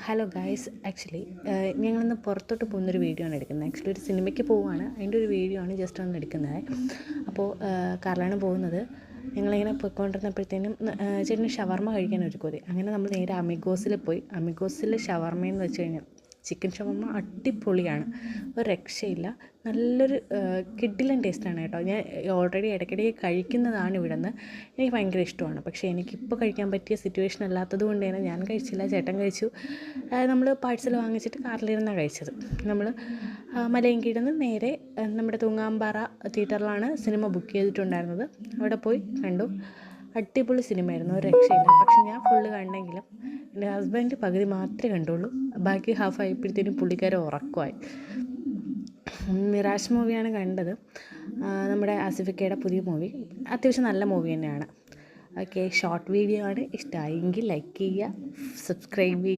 Hello guys, actually ഞങ്ങളിന്ന് പുറത്തോട്ട് പോകുന്നൊരു വീഡിയോ ആണ് എടുക്കുന്നത്. ആക്ച്വലി ഒരു സിനിമയ്ക്ക് പോവുകയാണ്, അതിൻ്റെ ഒരു വീഡിയോ ആണ് ജസ്റ്റ് ഒന്ന് എടുക്കുന്നത്. അപ്പോൾ കാറിലാണ് പോകുന്നത്. ഞങ്ങളിങ്ങനെ പോയിക്കൊണ്ടിരുന്നപ്പോഴത്തേനും ചേട്ടന് ഷവർമ്മ കഴിക്കാൻ ഒരു കൊതി. അങ്ങനെ നമ്മൾ നേരെ അമിഗോസിൽ പോയി. അമിഗോസിൽ ഷവർമ്മയെന്ന് വെച്ച് കഴിഞ്ഞാൽ ചിക്കൻ ഷവർമ്മ അടിപൊളിയാണ്, ഒരു രക്ഷയില്ല. നല്ലൊരു കിഡിലൻ ടേസ്റ്റാണ് കേട്ടോ. ഞാൻ ഓൾറെഡി ഇടയ്ക്കിടെ കഴിക്കുന്നതാണ് ഇവിടെ നിന്ന്. എനിക്ക് ഭയങ്കര ഇഷ്ടമാണ്. പക്ഷേ എനിക്കിപ്പോൾ കഴിക്കാൻ പറ്റിയ സിറ്റുവേഷൻ അല്ലാത്തത് കൊണ്ട് തന്നെ ഞാൻ കഴിച്ചില്ല, ചേട്ടൻ കഴിച്ചു. നമ്മൾ പാഴ്സൽ വാങ്ങിച്ചിട്ട് കാറിലിരുന്നാണ് കഴിച്ചത്. നമ്മൾ മലയൻകീഴിൽ നിന്ന് നേരെ നമ്മുടെ തൂങ്ങാമ്പാറ തിയേറ്ററിലാണ് സിനിമ ബുക്ക് ചെയ്തിട്ടുണ്ടായിരുന്നത്. അവിടെ പോയി കണ്ടു. അടിപൊളി സിനിമയായിരുന്നു, ഒരു രക്ഷയില്ല. പക്ഷെ ഞാൻ ഫുള്ള് കണ്ടെങ്കിലും എൻ്റെ ഹസ്ബൻഡ് പകുതി മാത്രമേ കണ്ടുള്ളൂ. ബാക്കി ഹാഫ് ആയപ്പോഴത്തേനും പുള്ളിക്കാരെ ഉറക്കമായി. മിറാഷ് മൂവിയാണ് കണ്ടത്, നമ്മുടെ ആസിഫിക്കയുടെ പുതിയ മൂവി. അത്യാവശ്യം നല്ല മൂവി തന്നെയാണ്. ഓക്കെ, ഷോർട്ട് വീഡിയോ ആണ്. ഇഷ്ടമായെങ്കിൽ ലൈക്ക് ചെയ്യുക, സബ്സ്ക്രൈബ് ചെയ്യുക.